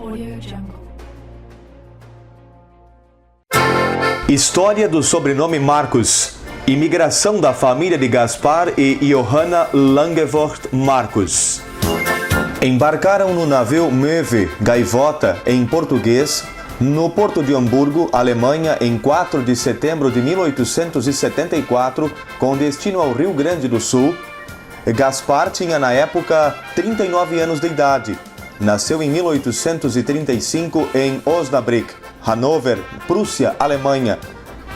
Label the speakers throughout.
Speaker 1: AudioJungle.
Speaker 2: História do sobrenome Marcos. Imigração da família de Gaspar e Johanna Langevoort Marcus. Embarcaram no navio Möwe, Gaivota, em português, no porto de Hamburgo, Alemanha, em 4 de setembro de 1874, com destino ao Rio Grande do Sul. Gaspar tinha, na época, 39 anos de idade. Nasceu em 1835 em Osnabrück, Hannover, Prússia, Alemanha.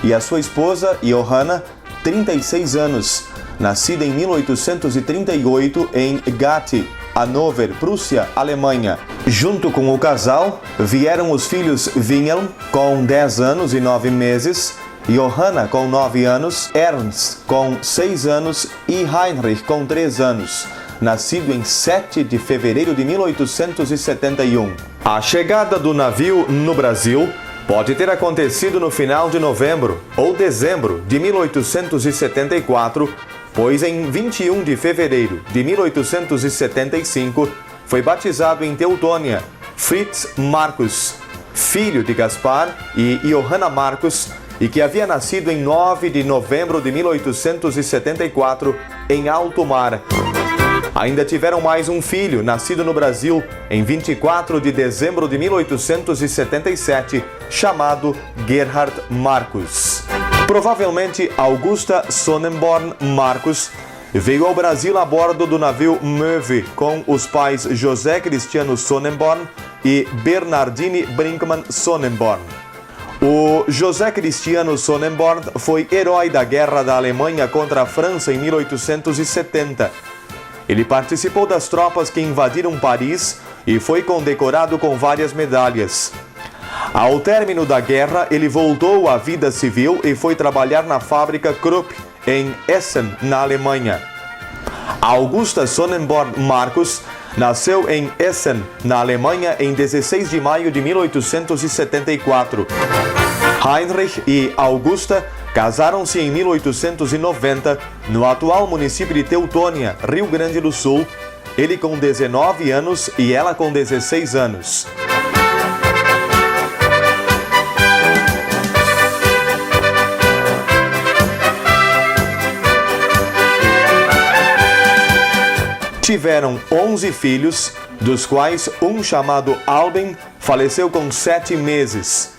Speaker 2: E a sua esposa, Johanna, 36 anos, nascida em 1838 em Gatti, Hannover, Prússia, Alemanha. Junto com o casal, vieram os filhos Wilhelm, com 10 anos e 9 meses, Johanna, com 9 anos, Ernst, com 6 anos e Heinrich, com 3 anos, nascido em 7 de fevereiro de 1871. A chegada do navio no Brasil pode ter acontecido no final de novembro ou dezembro de 1874, pois em 21 de fevereiro de 1875 foi batizado em Teutônia Fritz Marcus, filho de Gaspar e Johanna Marcus, e que havia nascido em 9 de novembro de 1874 em alto mar. Ainda tiveram mais um filho, nascido no Brasil em 24 de dezembro de 1877, chamado Gerhard Marcus. Provavelmente Augusta Sonnenborn Marcus veio ao Brasil a bordo do navio Möwe com os pais José Cristiano Sonnenborn e Bernardine Brinkmann Sonnenborn. O José Cristiano Sonnenborn foi herói da Guerra da Alemanha contra a França em 1870. Ele participou das tropas que invadiram Paris e foi condecorado com várias medalhas. Ao término da guerra, ele voltou à vida civil e foi trabalhar na fábrica Krupp, em Essen, na Alemanha. Augusta Sonnenborn Marcus nasceu em Essen, na Alemanha, em 16 de maio de 1874. Heinrich e Augusta casaram-se em 1890, no atual município de Teutônia, Rio Grande do Sul, ele com 19 anos e ela com 16 anos. Tiveram 11 filhos, dos quais um chamado Albin faleceu com 7 meses.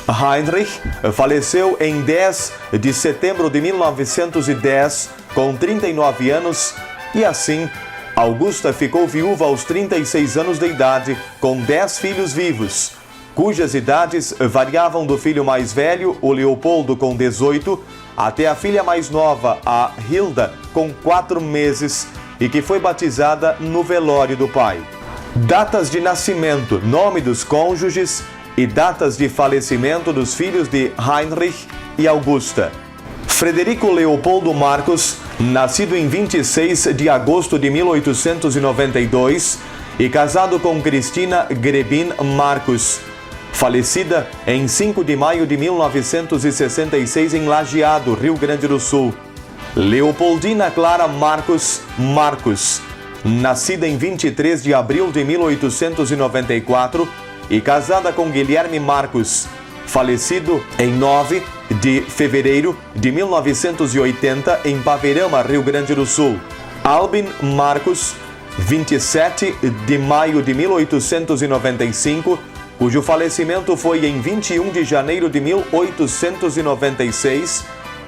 Speaker 2: Heinrich faleceu em 10 de setembro de 1910, com 39 anos, e assim, Augusta ficou viúva aos 36 anos de idade, com 10 filhos vivos, cujas idades variavam do filho mais velho, o Leopoldo, com 18, até a filha mais nova, a Hilda, com 4 meses, e que foi batizada no velório do pai. Datas de nascimento, nome dos cônjuges e datas de falecimento dos filhos de Heinrich e Augusta. Frederico Leopoldo Marcus, nascido em 26 de agosto de 1892 e casado com Cristina Grebin Marcus, falecida em 5 de maio de 1966 em Lajeado, Rio Grande do Sul. Leopoldina Clara Marcus, nascida em 23 de abril de 1894 e casada com Guilherme Marcus, falecido em 9 de fevereiro de 1980 em Paverama, Rio Grande do Sul. Albin Marcus, 27 de maio de 1895, cujo falecimento foi em 21 de janeiro de 1896,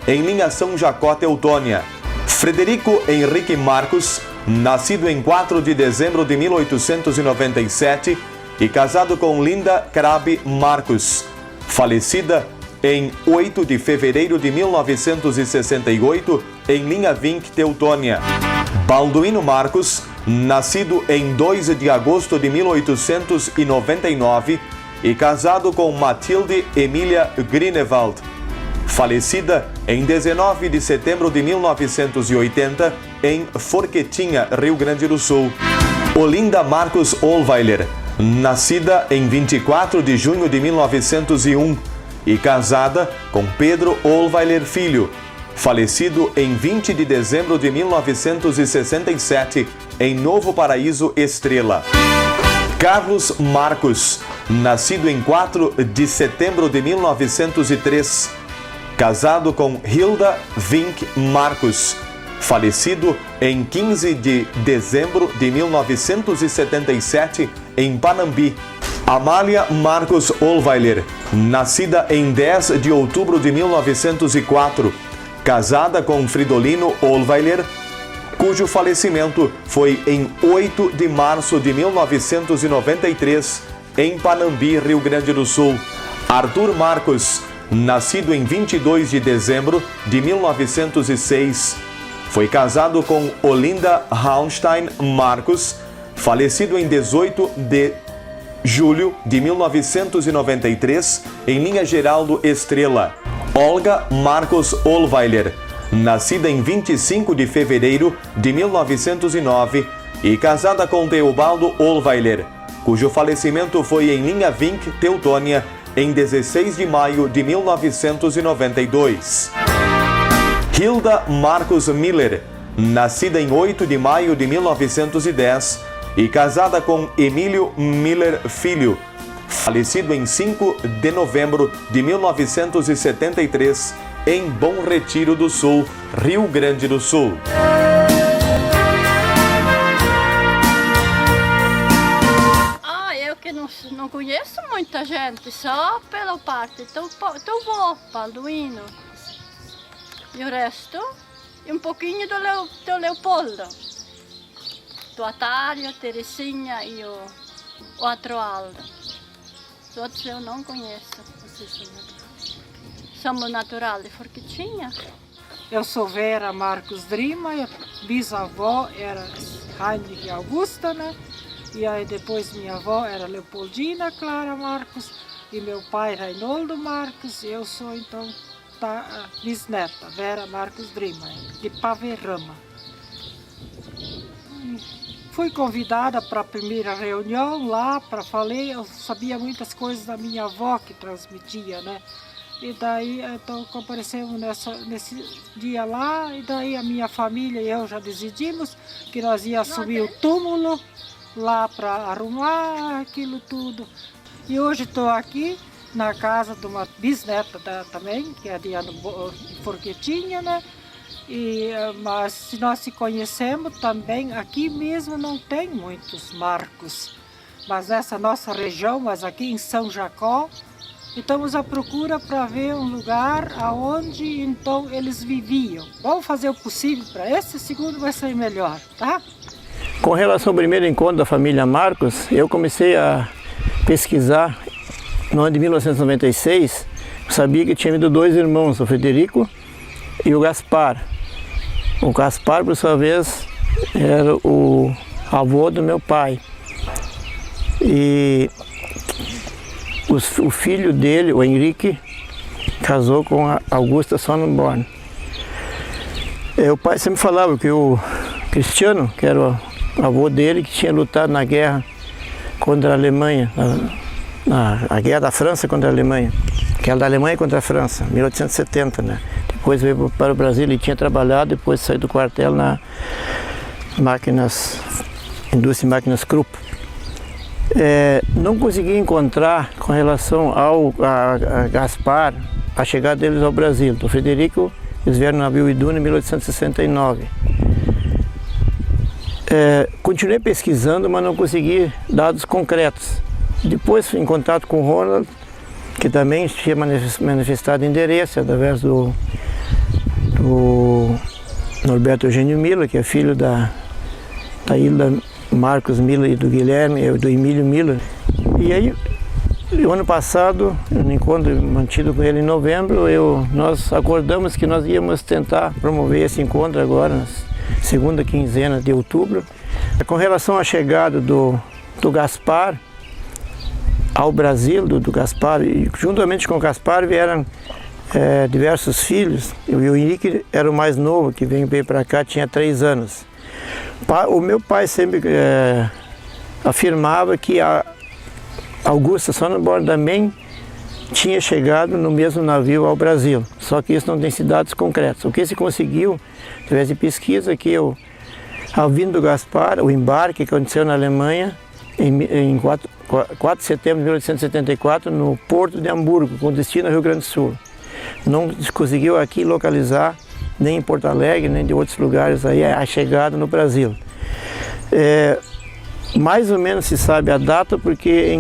Speaker 2: em Linha São Jacó, Teutônia. Frederico Henrique Marcus, nascido em 4 de dezembro de 1897 e casado com Linda Crabe Marcus, falecida em 8 de fevereiro de 1968 em Linha Vink, Teutônia. Balduino Marcus, nascido em 2 de agosto de 1899 e casado com Matilde Emília Grinewald, falecida em 19 de setembro de 1980 em Forquetinha, Rio Grande do Sul. Olinda Marcus Olweiler, nascida em 24 de junho de 1901 e casada com Pedro Olweiler Filho, falecido em 20 de dezembro de 1967 em Novo Paraíso, Estrela. Carlos Marcos, nascido em 4 de setembro de 1903, casado com Hilda Vink Marcos, falecido em 15 de dezembro de 1977 em Panambi. Amália Marcos Olweiler, nascida em 10 de outubro de 1904, casada com Fridolino Olweiler, cujo falecimento foi em 8 de março de 1993, em Panambi, Rio Grande do Sul. Arthur Marcos, nascido em 22 de dezembro de 1906, foi casado com Olinda Raunstein Marcos, falecido em 18 de julho de 1993, em Linha Geraldo Estrela. Olga Marcos Olweiler, nascida em 25 de fevereiro de 1909 e casada com Teobaldo Olweiler, cujo falecimento foi em Linha Vink, Teutônia, em 16 de maio de 1992. Hilda Marcos Miller, nascida em 8 de maio de 1910 e casada com Emílio Miller Filho, falecido em 5 de novembro de 1973, em Bom Retiro do Sul, Rio Grande do Sul.
Speaker 1: Eu que não conheço muita gente, só pela parte do vô, Balduino. E o resto, e um pouquinho do Leopoldo. Do Atário, a Terezinha e o Atroaldo. Os outros eu não conheço. Somos natural de Forquitinha.
Speaker 3: Eu sou Vera Marcos Drima, bisavó era Heinrich Augusta, né? E aí depois minha avó era Leopoldina Clara Marcos e meu pai Reinoldo Marcos. E eu sou então bisneta, Vera Marcos Drima, de Paverama. Fui convidada para a primeira reunião lá, eu sabia muitas coisas da minha avó que transmitia, né? E daí, então, comparecemos nesse dia lá, e daí a minha família e eu já decidimos que nós íamos assumir o túmulo lá para arrumar aquilo tudo. E hoje estou aqui na casa de uma bisneta também, que é de Forquetinha, né? Mas se nós se conhecemos também, aqui mesmo não tem muitos Marcos, mas nessa nossa região, mas aqui em São Jacó, estamos à procura para ver um lugar aonde então eles viviam. Vamos fazer o possível para esse segundo vai ser melhor, tá?
Speaker 4: Com relação ao primeiro encontro da família Marcos, eu comecei a pesquisar no ano de 1996, eu sabia que tinha havido dois irmãos, o Frederico e o Gaspar. O Gaspar, por sua vez, era o avô do meu pai. E o filho dele, o Henrique, casou com a Augusta Sonnenborn. O pai sempre falava que o Cristiano, que era o avô dele, que tinha lutado na guerra contra a Alemanha, na guerra da França contra a Alemanha, que era da Alemanha contra a França, 1870, né? Depois veio para o Brasil, ele tinha trabalhado, depois saiu do quartel na indústria de máquinas Krupp. Não consegui encontrar com relação a Gaspar, a chegada deles ao Brasil. Do Frederico, eles vieram no navio Iduna em 1869. Continuei pesquisando, mas não consegui dados concretos. Depois fui em contato com o Ronald, que também tinha manifestado endereço através do Norberto Eugênio Miller, que é filho da Hilda Marcos Miller e do Guilherme, do Emílio Miller. E aí, no ano passado, no encontro mantido com ele em novembro, nós acordamos que nós íamos tentar promover esse encontro agora, na segunda quinzena de outubro. Com relação à chegada do Gaspar ao Brasil, do Gaspar, e juntamente com o Gaspar vieram diversos filhos. E o Henrique era o mais novo, que veio para cá, tinha 3 anos. O meu pai sempre afirmava que a Augusta Sonnenborn também tinha chegado no mesmo navio ao Brasil, só que isso não tem dados concretos. O que se conseguiu, através de pesquisa, que ao vindo do Gaspar, o embarque que aconteceu na Alemanha, em 4 de setembro de 1874, no Porto de Hamburgo, com destino ao Rio Grande do Sul. Não conseguiu aqui localizar, nem em Porto Alegre, nem de outros lugares, aí, a chegada no Brasil. Mais ou menos se sabe a data, porque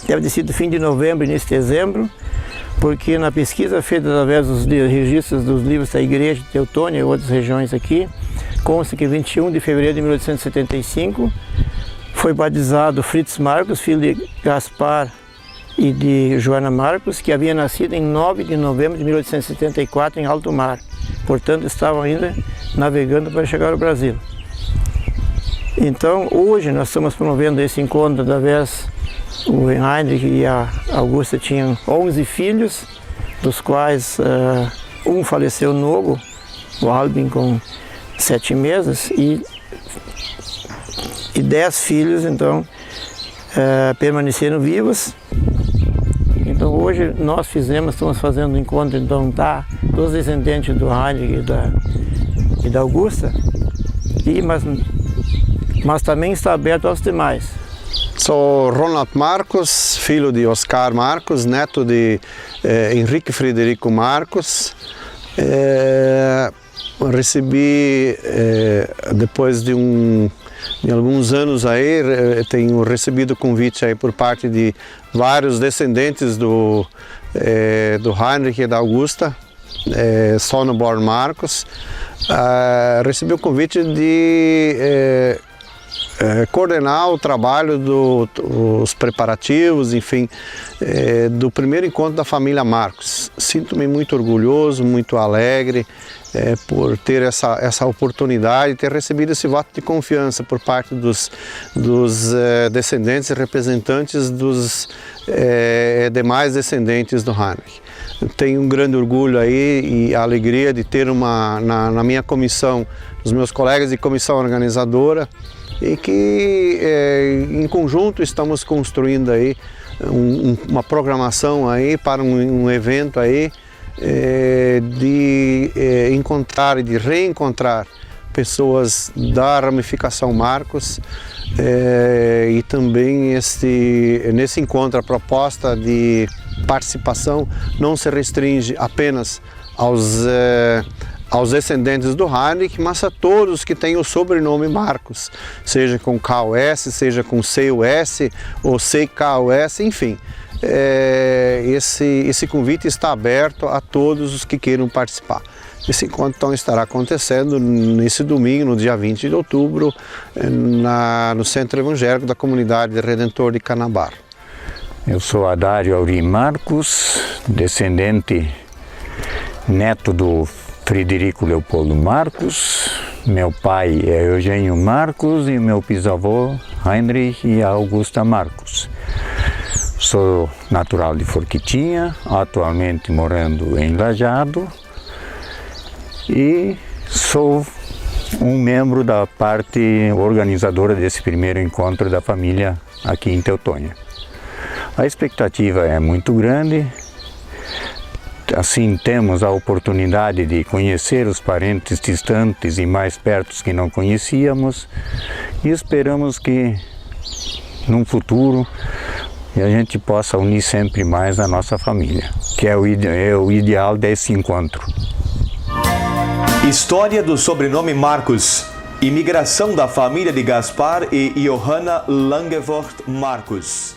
Speaker 4: deve ter sido fim de novembro, início de dezembro, porque na pesquisa feita através dos registros dos livros da Igreja de Teutônia e outras regiões aqui, consta que 21 de fevereiro de 1875 foi batizado Fritz Marcos, filho de Gaspar e de Joana Marcos, que havia nascido em 9 de novembro de 1874 em alto mar. Portanto, estavam ainda navegando para chegar ao Brasil. Então, hoje nós estamos promovendo esse encontro através o Heinrich e a Augusta tinham 11 filhos, dos quais um faleceu novo, o Albin com 7 meses, e 10 filhos, então, permaneceram vivos. Então hoje nós estamos fazendo um encontro, então tá, dos descendentes do Heinrich e da Augusta, mas também está aberto aos demais.
Speaker 5: Sou Ronald Marcos, filho de Oscar Marcos, neto de Henrique Frederico Marcos. Recebi, depois de alguns anos aí, tenho recebido convite aí por parte de vários descendentes do Heinrich e da Augusta, Sonneborn Marcos. Recebi o convite de coordenar o trabalho dos preparativos, enfim, do primeiro encontro da família Marcos. Sinto-me muito orgulhoso, muito alegre por ter essa oportunidade, ter recebido esse voto de confiança por parte dos descendentes e representantes dos demais descendentes do Heinrich. Tenho um grande orgulho aí e a alegria de ter na minha comissão, os meus colegas de comissão organizadora, e que em conjunto estamos construindo aí uma programação aí para um evento aí de encontrar e de reencontrar pessoas da ramificação Marcos, e também nesse encontro a proposta de participação não se restringe apenas aos descendentes do Heinrich, mas a todos que têm o sobrenome Marcos, seja com KOS, seja com CUS ou CKOS, enfim. Esse convite está aberto a todos os que queiram participar. Esse encontro então estará acontecendo nesse domingo, no dia 20 de outubro, no Centro Evangélico da Comunidade Redentor de Canabar.
Speaker 6: Eu sou Adário Auri Marcos, descendente neto do Frederico Leopoldo Marcos. Meu pai é Eugênio Marcos e meu bisavô Heinrich e Augusta Marcos. Sou natural de Forquitinha, atualmente morando em Lajeado, e sou um membro da parte organizadora desse primeiro encontro da família aqui em Teutônia. A expectativa é muito grande. Assim, temos a oportunidade de conhecer os parentes distantes e mais perto que não conhecíamos, e esperamos que, num futuro, a gente possa unir sempre mais a nossa família, que é o ideal desse encontro.
Speaker 2: História do sobrenome Marcos. Imigração da família de Gaspar e Johanna Langevoort Marcos.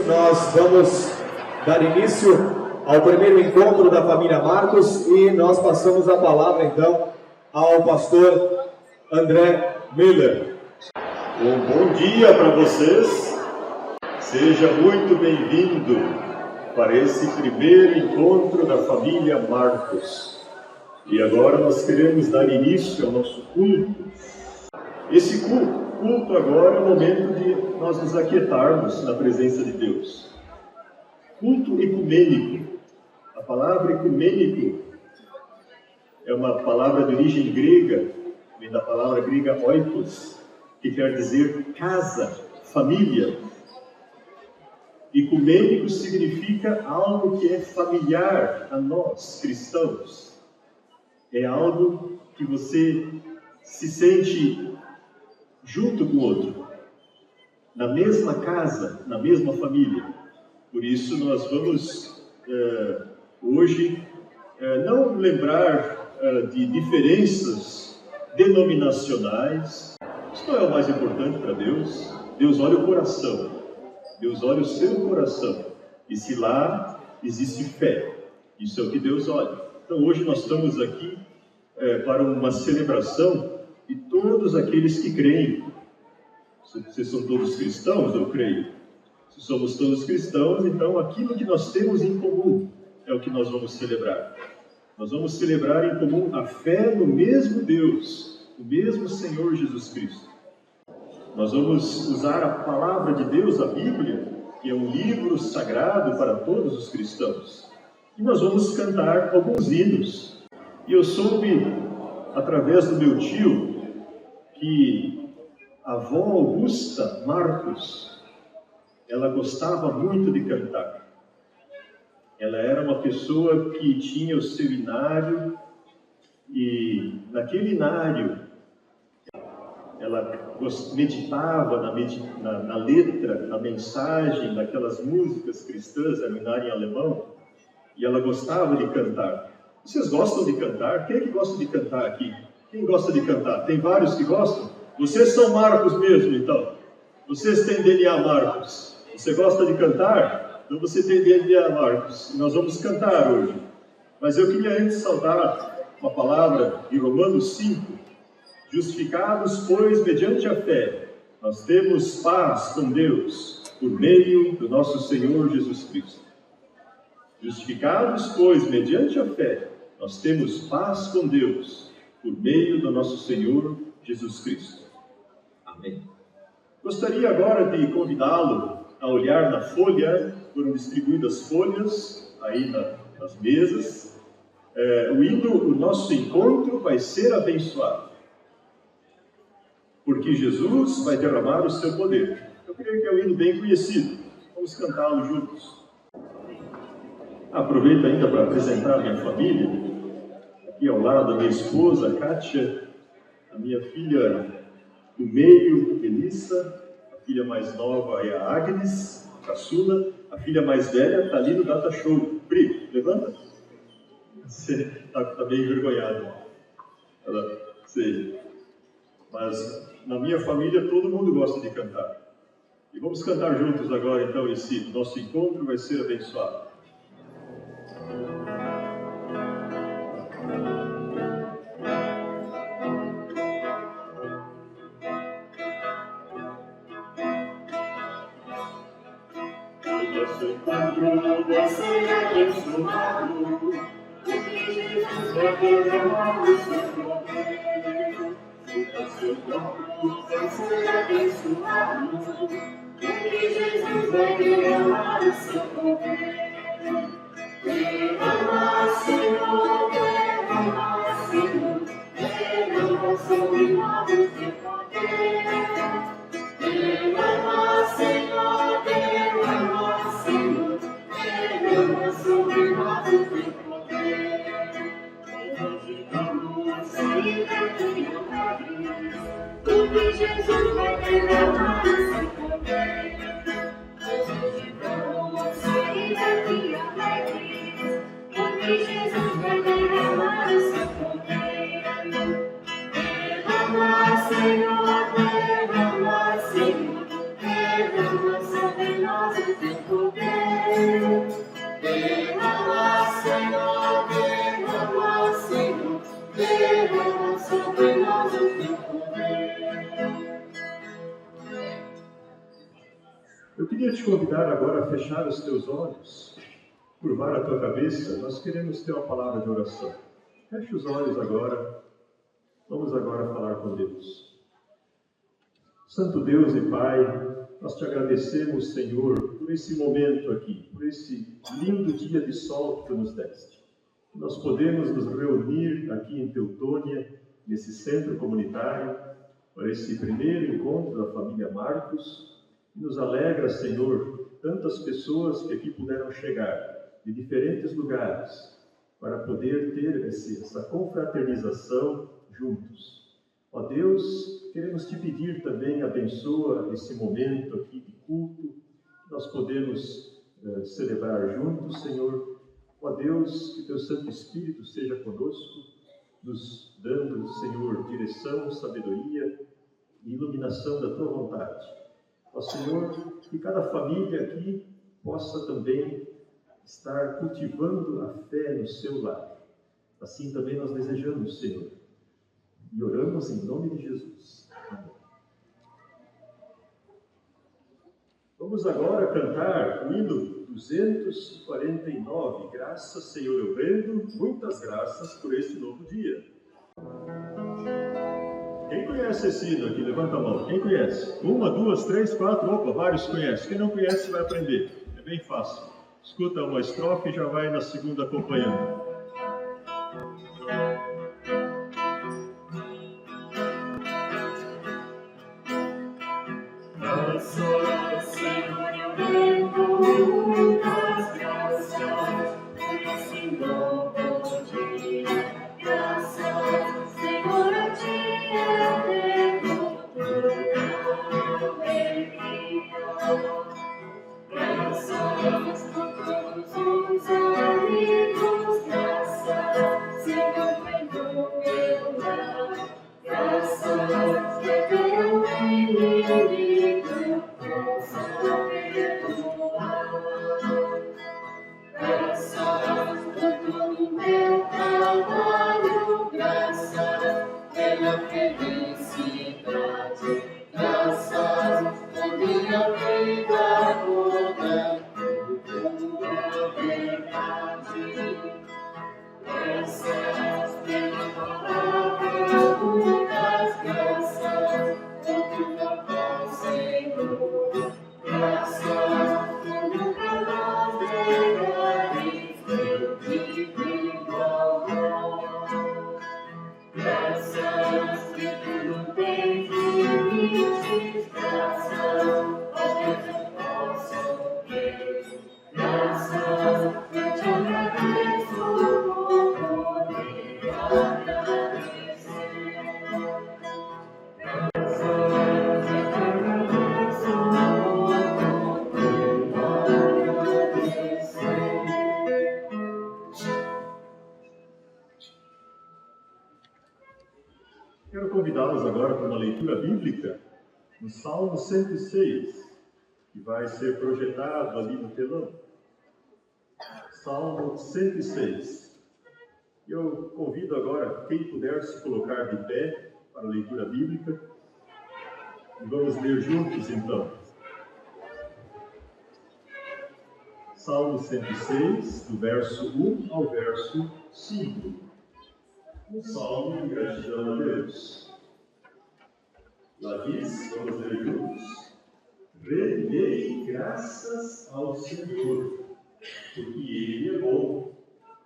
Speaker 2: nós vamos dar início ao primeiro encontro da família Marcos e nós passamos a palavra então ao pastor André Miller.
Speaker 7: Bom dia para vocês, seja muito bem-vindo para esse primeiro encontro da família Marcos. E agora nós queremos dar início ao nosso culto. Esse culto agora é o momento de nós nos aquietarmos na presença de Deus. Culto ecumênico. A palavra ecumênico é uma palavra de origem grega, vem da palavra grega oikos, que quer dizer casa, família. Ecumênico significa algo que é familiar a nós, cristãos. É algo que você se sente junto com o outro, na mesma casa, na mesma família. Por isso nós vamos hoje não lembrar de diferenças denominacionais. Isso não é o mais importante para Deus. Deus olha o coração, Deus olha o seu coração, e se lá existe fé, isso é o que Deus olha. Então hoje nós estamos aqui para uma celebração de todos aqueles que creem. Vocês são todos cristãos, eu creio. Se somos todos cristãos, então aquilo que nós temos em comum é o que nós vamos celebrar. Nós vamos celebrar em comum a fé no mesmo Deus, no mesmo Senhor Jesus Cristo. Nós vamos usar a palavra de Deus, a Bíblia, que é um livro sagrado para todos os cristãos. E nós vamos cantar alguns hinos. E eu soube, através do meu tio, que a avó Augusta Marcos, ela gostava muito de cantar. Ela era uma pessoa que tinha o seu inário, e naquele inário ela meditava na letra, na mensagem daquelas músicas cristãs, era um inário em alemão, e ela gostava de cantar. Vocês gostam de cantar? Quem é que gosta de cantar aqui? Quem gosta de cantar? Tem vários que gostam? Vocês são Marcos mesmo, então. Vocês têm DNA Marcos. Você gosta de cantar? Então você tem DNA Marcos. E nós vamos cantar hoje. Mas eu queria antes saudar uma palavra de Romanos 5. Justificados, pois, mediante a fé, nós temos paz com Deus, por meio do nosso Senhor Jesus Cristo. Justificados, pois, mediante a fé, nós temos paz com Deus, por meio do nosso Senhor Jesus Cristo. Amém. Gostaria agora de convidá-lo a olhar na folha. Foram distribuídas folhas aí nas mesas. O nosso encontro vai ser abençoado, porque Jesus vai derramar o seu poder. Eu creio que é um hino bem conhecido. Vamos cantá-lo juntos. Aproveito ainda para apresentar a minha família. Aqui ao lado da minha esposa, Kátia, a minha filha do meio, Elissa, a filha mais nova é a Agnes, a caçula, a filha mais velha está ali no Data Show. Pri, levanta. Você está bem envergonhado. Sei. Mas na minha família todo mundo gosta de cantar. E vamos cantar juntos agora, então, esse nosso encontro vai ser abençoado. Nosso encontro vai ser abençoado, porque Jesus vai derramar o seu poder. Nosso encontro vai ser abençoado, porque Jesus vai derramar o seu poder. Derrama, Senhor, derrama, Senhor, derrama sobre nós o teu poder. Derrama, Senhor, derrama, Senhor, derrama sobre nós o teu poder. Hoje vamos sair daqui alegres, porque Jesus vai derramar o seu poder. Hoje vamos sair daqui alegres, porque Jesus vai derramar o seu poder. Derrama, Senhor, derrama, Senhor, derrama sobre nós o teu poder. Eu queria te convidar agora a fechar os teus olhos, curvar a tua cabeça. Nós queremos ter uma palavra de oração. Feche os olhos agora. Vamos agora falar com Deus. Santo Deus e Pai, nós te agradecemos, Senhor, por esse momento aqui, por esse lindo dia de sol que tu nos deste. Nós podemos nos reunir aqui em Teutônia, nesse centro comunitário, para esse primeiro encontro da família Marcos. E nos alegra, Senhor, tantas pessoas que aqui puderam chegar, de diferentes lugares, para poder ter essa confraternização juntos. Ó Deus, queremos te pedir também, abençoa esse momento aqui de culto, que nós podemos celebrar juntos, Senhor. Ó Deus, que teu Santo Espírito seja conosco, nos dando, Senhor, direção, sabedoria e iluminação da tua vontade. Ó Senhor, que cada família aqui possa também estar cultivando a fé no seu lar. Assim também nós desejamos, Senhor, e oramos em nome de Jesus. Amém. Vamos agora cantar o hino 249. Graças, Senhor, eu rendo, muitas graças por este novo dia. Quem conhece esse hino aqui? Levanta a mão. Quem conhece? 1, 2, 3, 4. Opa, vários conhecem. Quem não conhece vai aprender. É bem fácil. Escuta uma estrofe e já vai na segunda acompanhando. Quero convidá-los agora para uma leitura bíblica no Salmo 106, que vai ser projetado ali no telão. Salmo 106. Eu convido agora quem puder se colocar de pé para a leitura bíblica e vamos ler juntos então. Salmo 106, do verso 1 ao verso 5. Um salmo de gratidão a Deus. Lá diz, vamos ler juntos: rendei graças ao Senhor, porque Ele é bom,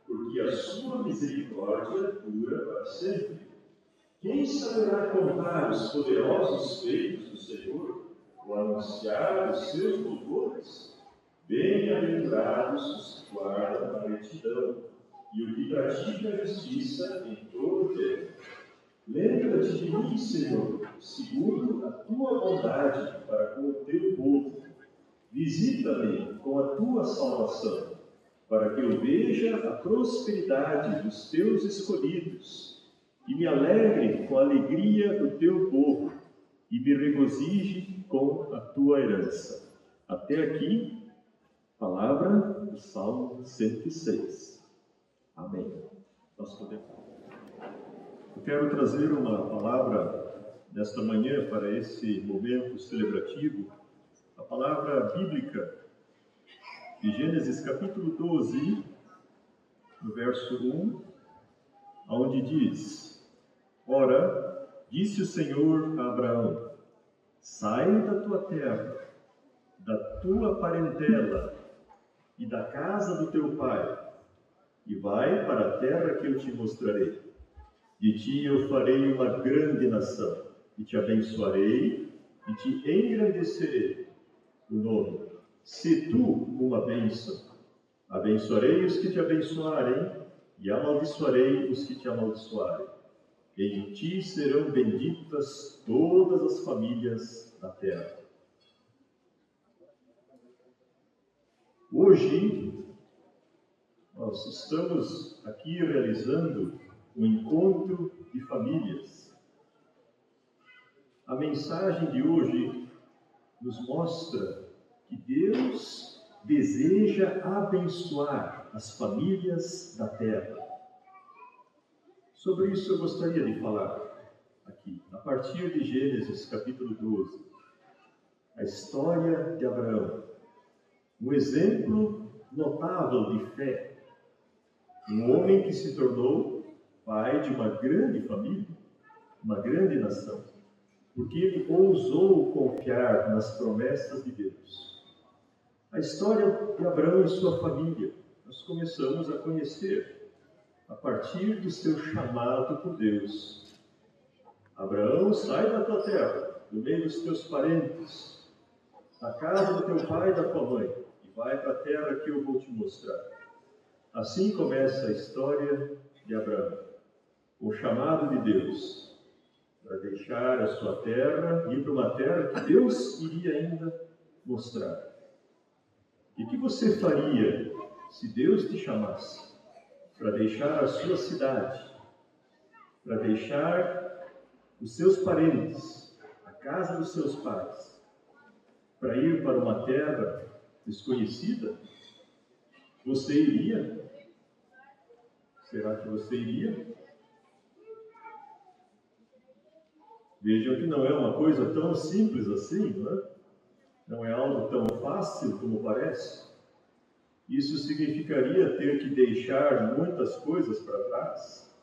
Speaker 7: porque a sua misericórdia dura para sempre. Quem saberá contar os poderosos feitos do Senhor, ou anunciar os seus louvores? Bem-aventurados os que guardam a retidão, e o que pratica a justiça em todo o tempo. Lembra-te de mim, Senhor, segundo a tua bondade para com o teu povo. Visita-me com a tua salvação, para que eu veja a prosperidade dos teus escolhidos, e me alegre com a alegria do teu povo, e me regozije com a tua herança. Até aqui, palavra do Salmo 106. Amém. Nós podemos. Eu quero trazer uma palavra nesta manhã para esse momento celebrativo a palavra bíblica de Gênesis capítulo 12, no verso 1, onde diz: Ora, disse o Senhor a Abraão: sai da tua terra, da tua parentela e da casa do teu pai, e vai para a terra que eu te mostrarei. De ti eu farei uma grande nação, e te abençoarei, e te engrandecerei o nome. Se tu uma bênção, abençoarei os que te abençoarem, e amaldiçoarei os que te amaldiçoarem. Em ti serão benditas todas as famílias da terra. Hoje, nós estamos aqui realizando um encontro de famílias. A mensagem de hoje nos mostra que Deus deseja abençoar as famílias da terra. Sobre isso eu gostaria de falar aqui, a partir de Gênesis capítulo 12. A história de Abraão, um exemplo notável de fé. Um homem que se tornou pai de uma grande família, uma grande nação, porque ele ousou confiar nas promessas de Deus. A história de Abraão e sua família, nós começamos a conhecer a partir do seu chamado por Deus. Abraão, sai da tua terra, do meio dos teus parentes, da casa do teu pai e da tua mãe, e vai para a terra que eu vou te mostrar. Assim começa a história de Abraão, o chamado de Deus, para deixar a sua terra e ir para uma terra que Deus iria ainda mostrar. E o que você faria se Deus te chamasse para deixar a sua cidade, para deixar os seus parentes, a casa dos seus pais, para ir para uma terra desconhecida? Você iria? Será que você iria? Vejam que não é uma coisa tão simples assim, não é? Não é algo tão fácil como parece. Isso significaria ter que deixar muitas coisas para trás,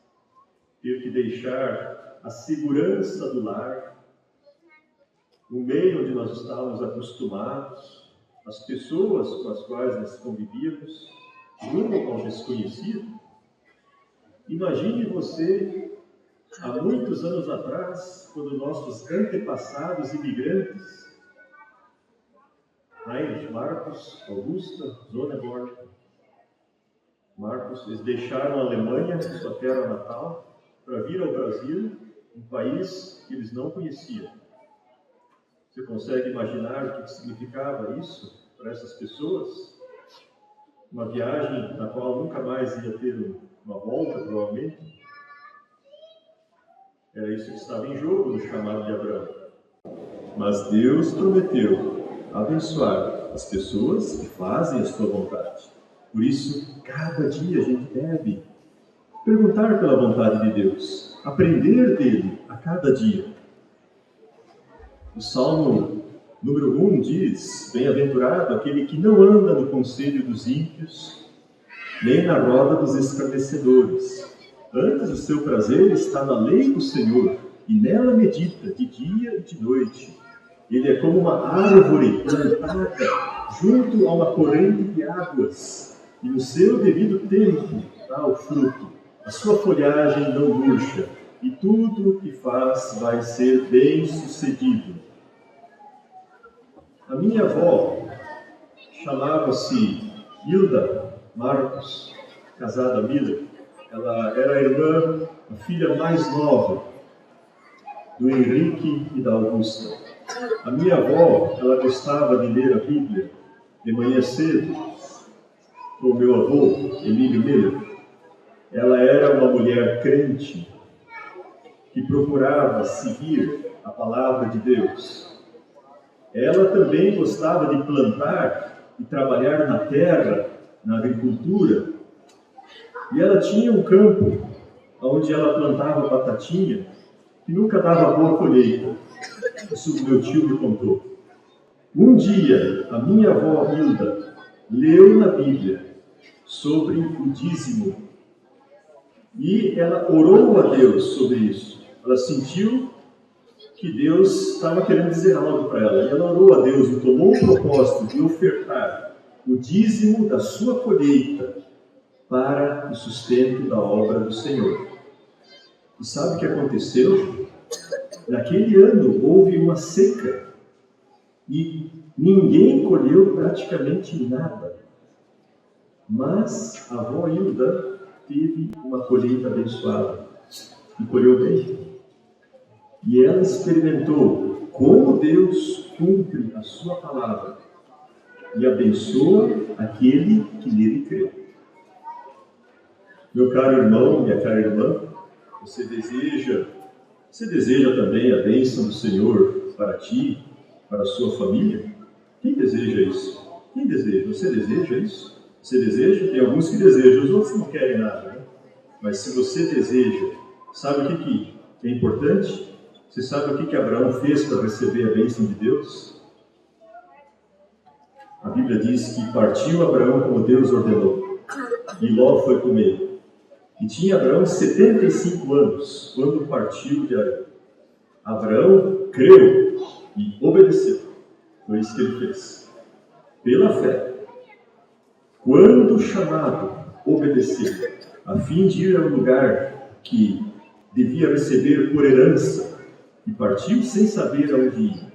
Speaker 7: ter que deixar a segurança do lar, o meio onde nós estávamos acostumados, as pessoas com as quais nós convivíamos, rumo ao desconhecido. Imagine você, há muitos anos atrás, quando nossos antepassados imigrantes, Heinrich, Marcos, Augusta, Sonneborn, Marcos, eles deixaram a Alemanha, sua terra natal, para vir ao Brasil, um país que eles não conheciam. Você consegue imaginar o que significava isso para essas pessoas? Uma viagem na qual nunca mais ia ter uma volta, provavelmente. Era isso que estava em jogo no chamado de Abraão. Mas Deus prometeu abençoar as pessoas que fazem a sua vontade. Por isso, cada dia a gente deve perguntar pela vontade de Deus, aprender dele a cada dia. O Salmo número 1 diz: bem-aventurado aquele que não anda no conselho dos ímpios, nem na roda dos escarnecedores. Antes, o seu prazer está na lei do Senhor, e nela medita de dia e de noite. Ele é como uma árvore plantada junto a uma corrente de águas, e no seu devido tempo dá o fruto. A sua folhagem não murcha, e tudo o que faz vai ser bem sucedido. A minha avó chamava-se Hilda Marcos, casada Miller. Ela era a irmã, a filha mais nova do Henrique e da Augusta. A minha avó, ela gostava de ler a Bíblia de manhã cedo, com o meu avô, Emílio Miller. Ela era uma mulher crente que procurava seguir a palavra de Deus. Ela também gostava de plantar e trabalhar na terra, na agricultura. E ela tinha um campo onde ela plantava batatinha que nunca dava boa colheita. Isso o meu tio me contou. Um dia, a minha avó Hilda leu na Bíblia sobre o dízimo e ela orou a Deus sobre isso. Ela sentiu que Deus estava querendo dizer algo para ela. E ela orou a Deus e tomou o propósito de ofertar o dízimo da sua colheita para o sustento da obra do Senhor. E sabe o que aconteceu? Naquele ano houve uma seca e ninguém colheu praticamente nada. Mas a avó Hilda teve uma colheita abençoada e colheu bem. E ela experimentou como Deus cumpre a sua palavra e abençoa aquele que nele crê. Meu caro irmão, minha cara irmã, você deseja também a bênção do Senhor para ti, para a sua família? Quem deseja isso? Quem deseja? Você deseja isso? Você deseja? Tem alguns que desejam, os outros não querem nada, né? Mas se você deseja, sabe o que é importante? Você sabe o que Abraão fez para receber a bênção de Deus? A Bíblia diz que partiu Abraão como Deus ordenou, e Ló foi com ele. E tinha Abraão 75 anos, quando partiu de Arã. Abraão creu e obedeceu. Foi isso que ele fez. Pela fé. Quando chamado, obedeceu, a fim de ir ao lugar que devia receber por herança, e partiu sem saber aonde ir.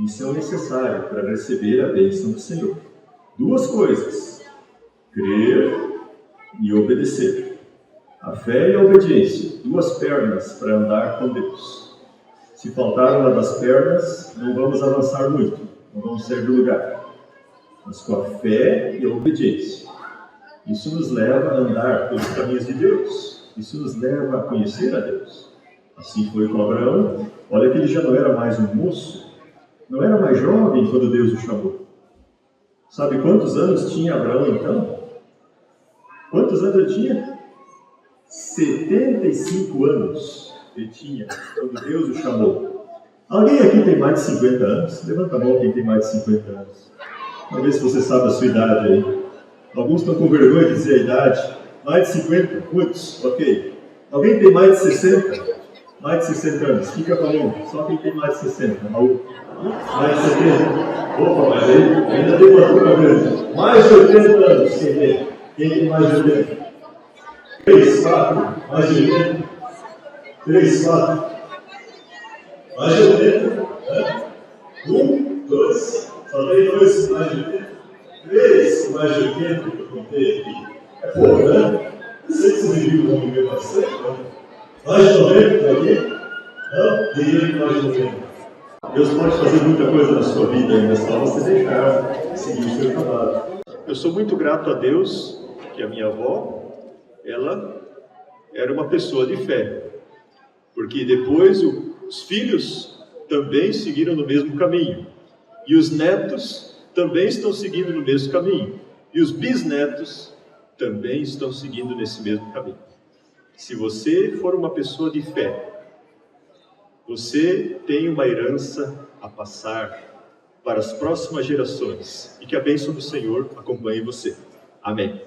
Speaker 7: Isso é o necessário para receber a bênção do Senhor. Duas coisas: crer e obedecer. A fé e a obediência, duas pernas para andar com Deus. Se faltar uma das pernas, não vamos avançar muito, não vamos sair do lugar. Mas com a fé e a obediência, isso nos leva a andar pelos caminhos de Deus. Isso nos leva a conhecer a Deus. Assim foi com Abraão. Olha que ele já não era mais um moço, não era mais jovem quando Deus o chamou. Sabe quantos anos tinha Abraão então? Quantos anos ele tinha? 75 anos ele tinha quando Deus o chamou. Alguém aqui tem mais de 50 anos? Levanta a mão quem tem mais de 50 anos. Vamos ver se você sabe a sua idade aí. Alguns estão com vergonha de dizer a idade. Mais de 50? Muitos? Ok. Alguém tem mais de 60? Mais de 60 anos. Fica com a mão. Só quem tem mais de 60. Raul. Mais de 70? Opa, mas aí ainda tem uma turma grande. Mais de 80 anos. Quem tem? Quem tem mais de 80? 3, 4. Mais de 80? 3, 4. Mais de 80? 1, 2. Falei 2 mais de 80. 3 mais de 80 que eu contei aqui. É pouco, né? Não sei se vocês viram como viver bastante, né? Mais de 90 aqui? Não? Diria que mais de 90. Deus pode fazer muita coisa na sua vida ainda, só você deixar seguir o seu trabalho. Eu sou muito grato a Deus que a minha avó, ela era uma pessoa de fé. Porque depois os filhos também seguiram no mesmo caminho. E os netos também estão seguindo no mesmo caminho. E os bisnetos também estão seguindo nesse mesmo caminho. Se você for uma pessoa de fé, você tem uma herança a passar para as próximas gerações. E que a bênção do Senhor acompanhe você. Amém.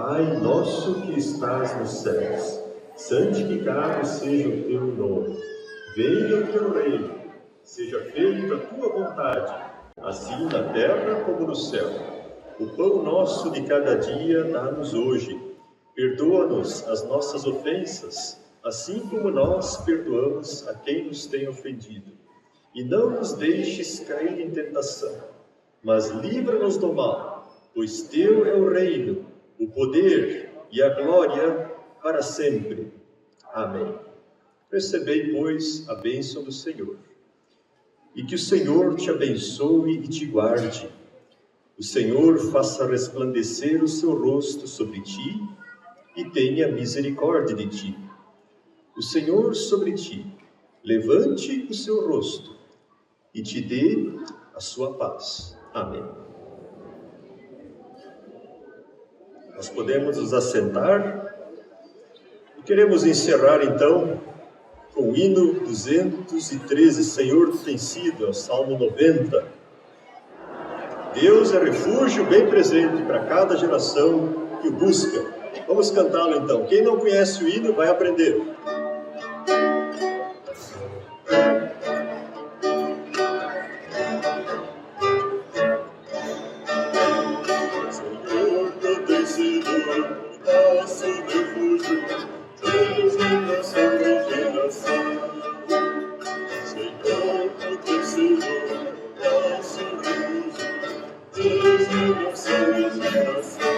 Speaker 7: Pai nosso que estás nos céus, santificado seja o teu nome. Venha o teu reino, seja feita a tua vontade, assim na terra como no céu. O pão nosso de cada dia dá-nos hoje. Perdoa-nos as nossas ofensas, assim como nós perdoamos a quem nos tem ofendido. E não nos deixes cair em tentação, mas livra-nos do mal, pois teu é o reino, o poder e a glória para sempre. Amém. Recebei, pois, a bênção do Senhor. E que o Senhor te abençoe e te guarde. O Senhor faça resplandecer o seu rosto sobre ti e tenha misericórdia de ti. O Senhor sobre ti levante o seu rosto e te dê a sua paz. Amém. Nós podemos nos assentar e queremos encerrar então com o hino 213, Senhor tu tens sido, é o Salmo 90. Deus é refúgio bem presente para cada geração que o busca. Vamos cantá-lo então. Quem não conhece o hino vai aprender. Senhor tu tens sido nosso refúgio, de geração em geração. Senhor tu tens sido nosso refúgio, de geração em geração.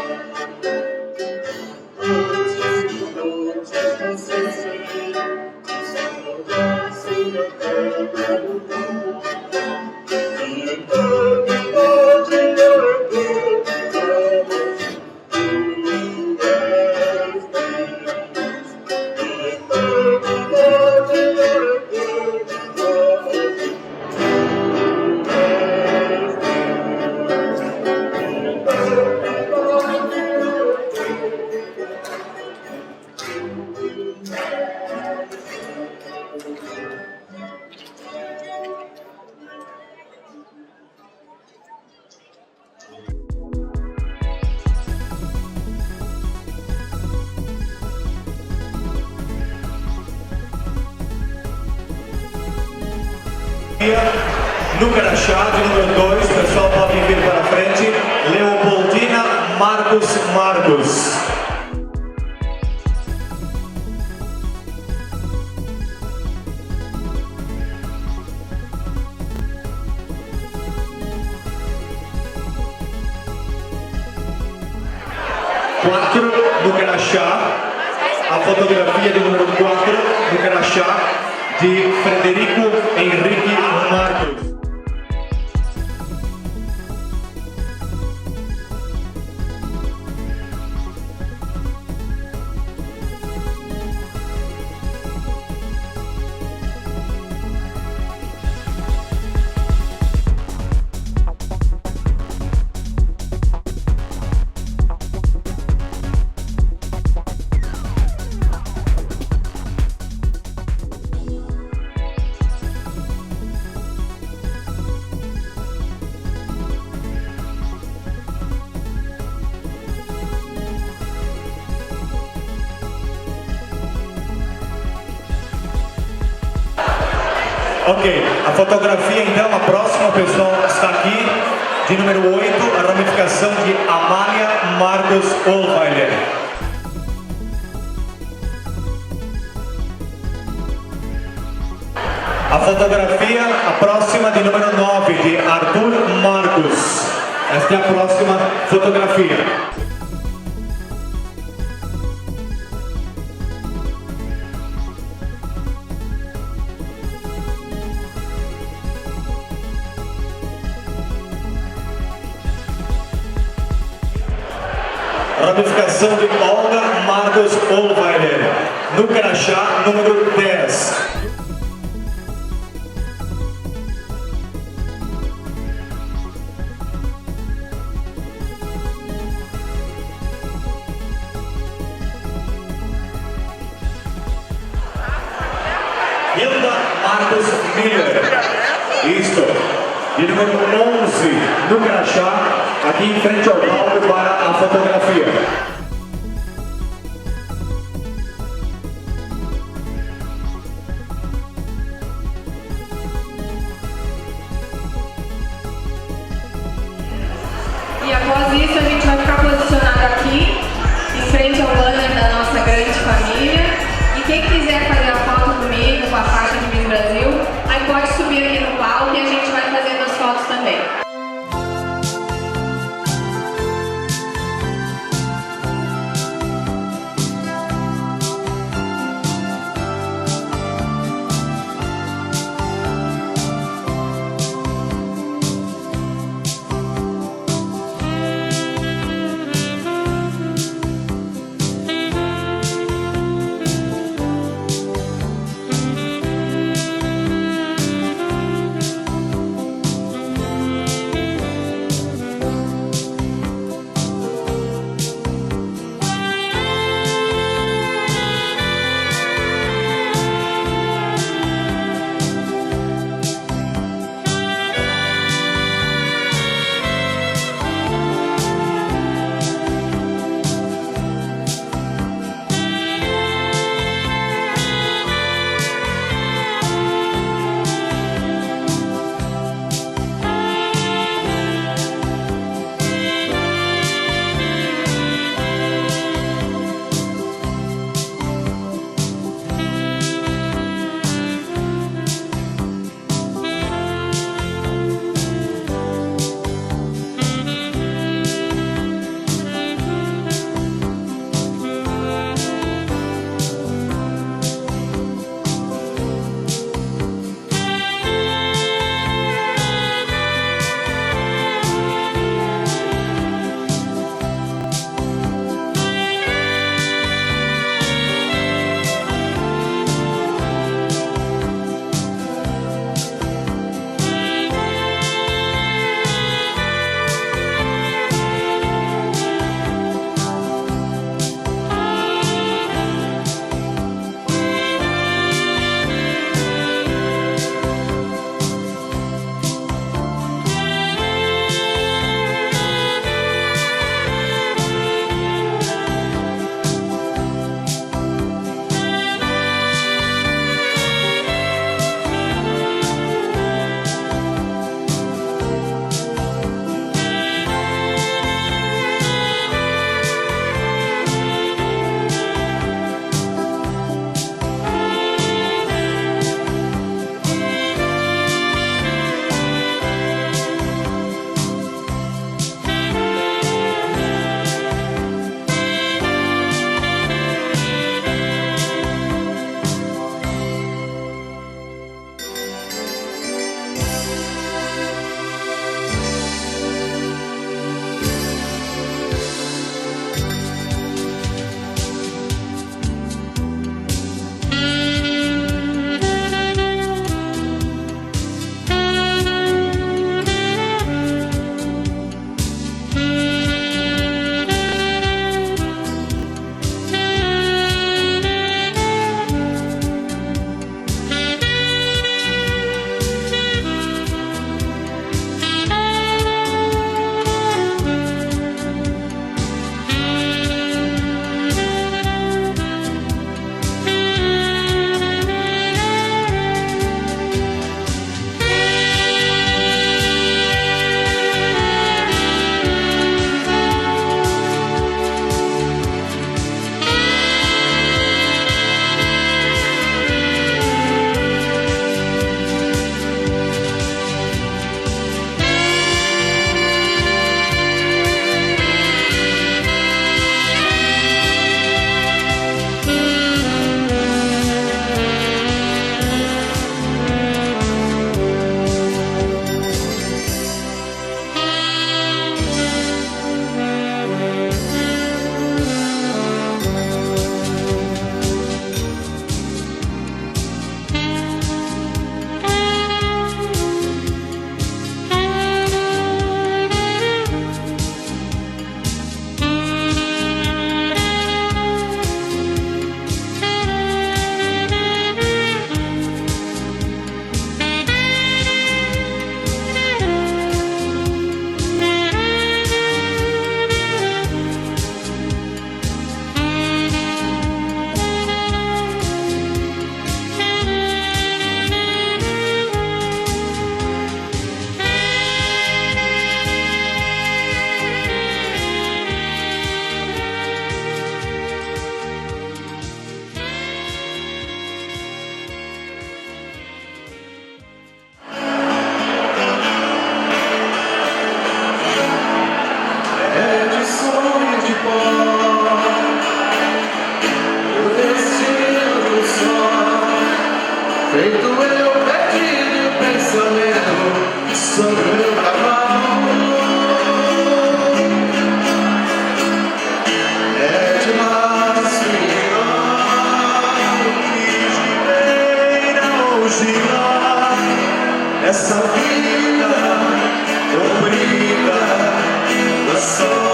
Speaker 2: No crachá de número 2, o pessoal pode vir para frente, Leopoldina Marcos. Quatro no crachá, a fotografia de número 4 no crachá de Frederico Henrique Marcos. Ok, a fotografia então, a próxima pessoa está aqui, de número 8, a ramificação de Amália Marcos Olweiler. A fotografia, a próxima, de número 9, de Arthur Marcos. Esta é a próxima fotografia. Ramificação de Olga Marcos Olweiler, no crachá número 10. Hilda Marcos Miller, isto, de número 11, no crachá, aqui em frente ao palco para a fotografia.
Speaker 8: Após isso, a gente vai ficar posicionado aqui, em frente ao banner da nossa grande família. E quem quiser fazer a foto comigo, com a faixa de Miss Brasil, aí pode subir aqui no palco e a gente vai fazendo as fotos também.
Speaker 2: essa vida comprida do sol.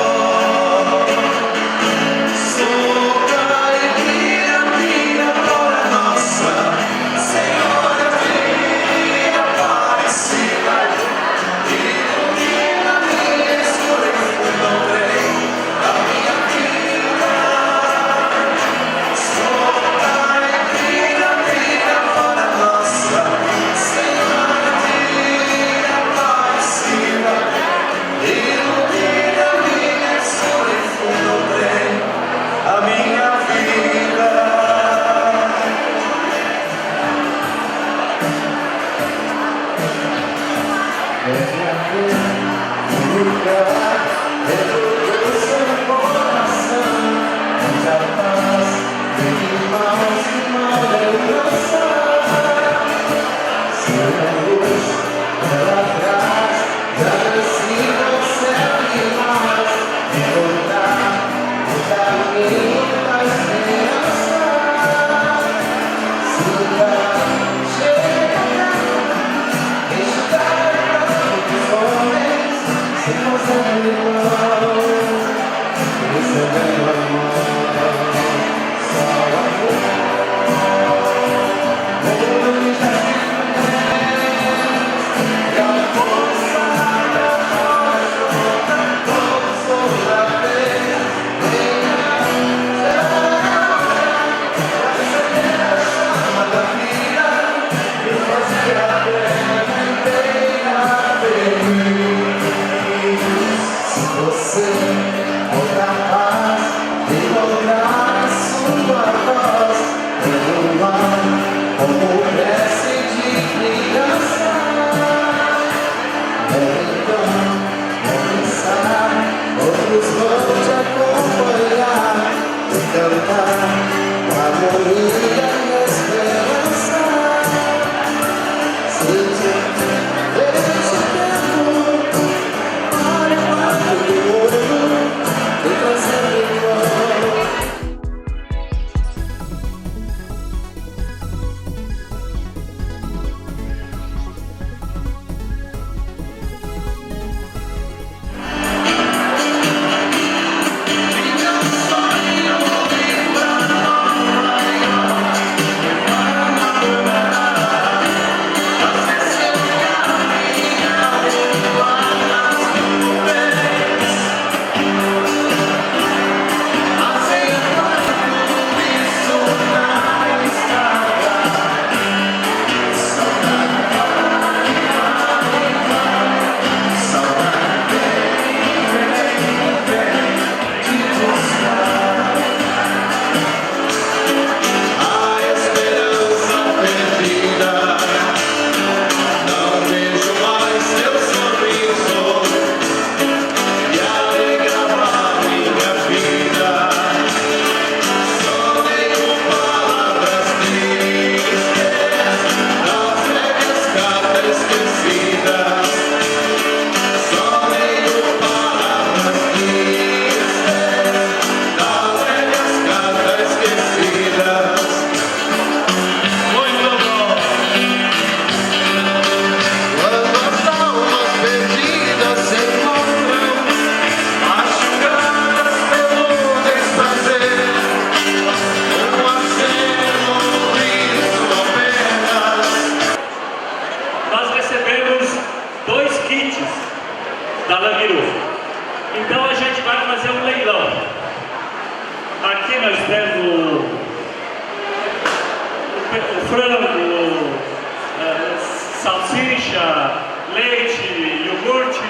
Speaker 9: salsicha, leite, iogurte,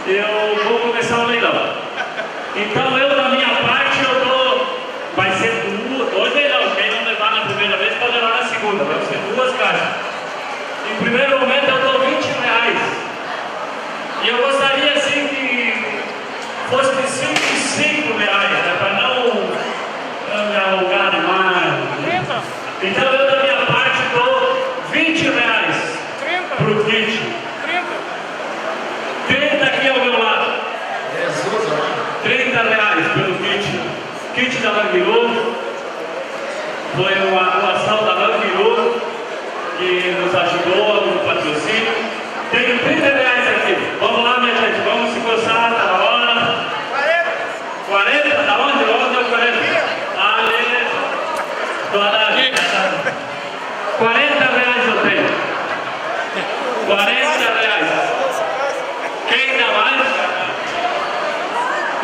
Speaker 9: eu vou começar o leilão. Então eu, da minha parte, eu dou, vai ser dois leilões, quem não levar na primeira vez pode levar na segunda, vai ser 2 caixas. Em primeiro momento eu dou R$20. E eu gostaria assim que fosse de R$5, né, para não me alongar demais. Então eu, da minha parte, dou R$20 para o kit. 30 aqui ao meu lado. R$30 pelo kit. Kit da Languiru. Foi uma doação da Languiru que nos ajudou no patrocínio.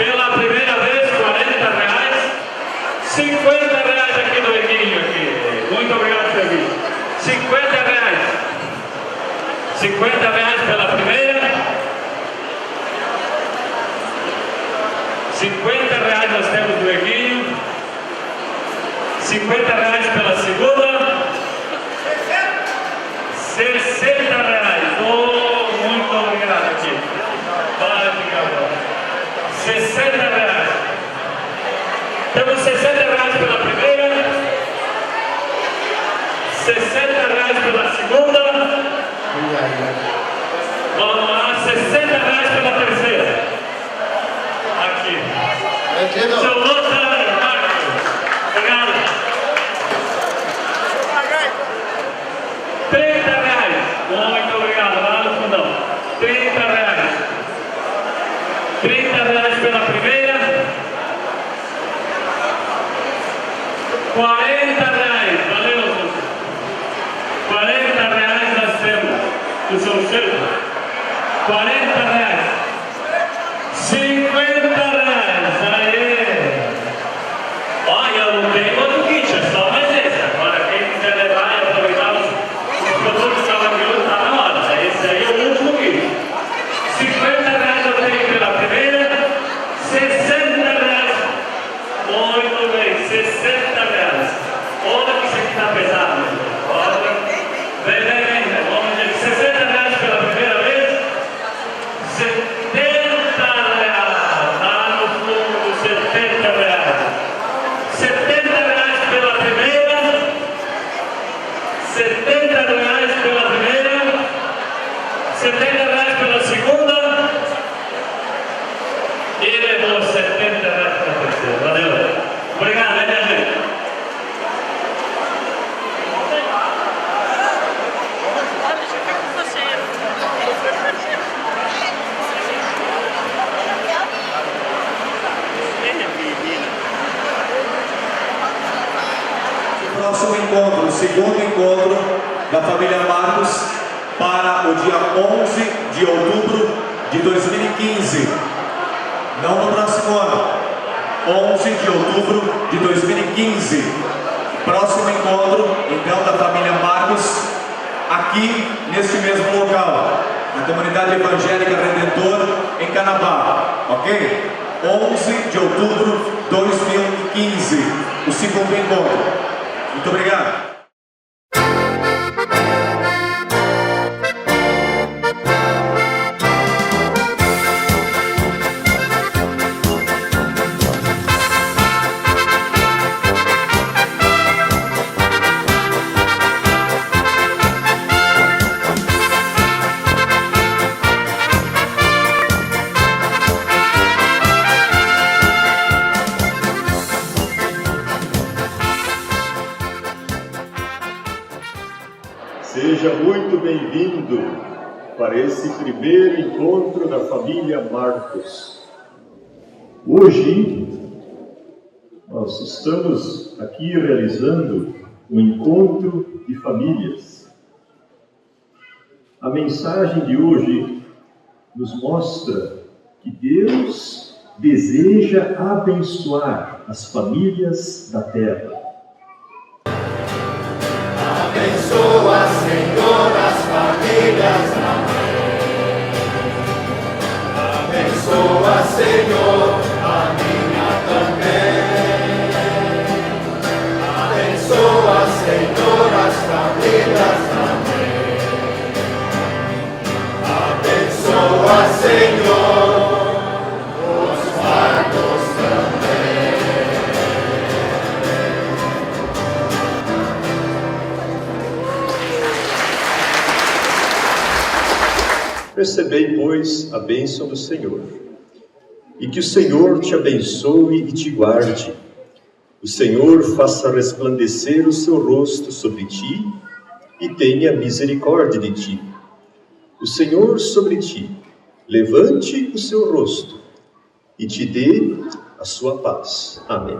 Speaker 9: Pela primeira vez, R$40. R$50 aqui do Eguinho aqui. Muito obrigado, Serginho. R$50. R$50 pela primeira. R$50 nós temos do Eguinho. R$50 pela segunda. R$60. Oh, muito obrigado aqui. Para ficar bom. R$60. Temos R$60 pela primeira. R$60 pela segunda. Vamos lá, R$60 pela terceira. Aqui. Seu Lothar Marcos. Obrigado. R$30. Muito obrigado. Lá no fundão. R$30. R$30 pela primeira. R$40. Valeu, Lúcio. R$40 nós temos. Do seu cerco. R$40. R$50. Aê! Olha, eu não tenho outro kit, é só mais esse. Agora, quem quiser levar e aproveitar os produtos que ela viu, tá na hora. Esse aí é o último kit. R$50 eu tenho pela primeira. R$60. Muito bem, R$60. Olha que isso aqui tá pesado. Olha. Vem. Vamos ver. R$60 pela primeira vez. R$70. Lá no fundo, R$70. R$70 pela primeira. R$70 pela primeira. R$70 pela segunda. E levou R$70 para a terceira. Valeu. Obrigado, né, minha gente?
Speaker 2: O próximo encontro, o segundo encontro da família Marcos para o dia 11 de outubro de 2015. Não no próximo ano. 11 de outubro de 2015. Próximo encontro, então, da família Marcos, aqui neste mesmo local, na Comunidade Evangélica Redentor, em Canabá, ok? 11 de outubro de 2015, o segundo encontro. Muito obrigado.
Speaker 7: Seja muito bem-vindo para esse primeiro encontro da família Marcos. Hoje, nós estamos aqui realizando um encontro de famílias. A mensagem de hoje nos mostra que Deus deseja abençoar as famílias da terra.
Speaker 10: Abençoa, Senhor, as famílias, amém. Abençoa, Senhor, a minha também. Abençoa, Senhor, as famílias, amém. Abençoa, Senhor, os Marcos também.
Speaker 7: Recebei, pois, a bênção do Senhor. E que o Senhor te abençoe e te guarde. O Senhor faça resplandecer o seu rosto sobre ti e tenha misericórdia de ti. O Senhor sobre ti levante o seu rosto e te dê a sua paz. Amém.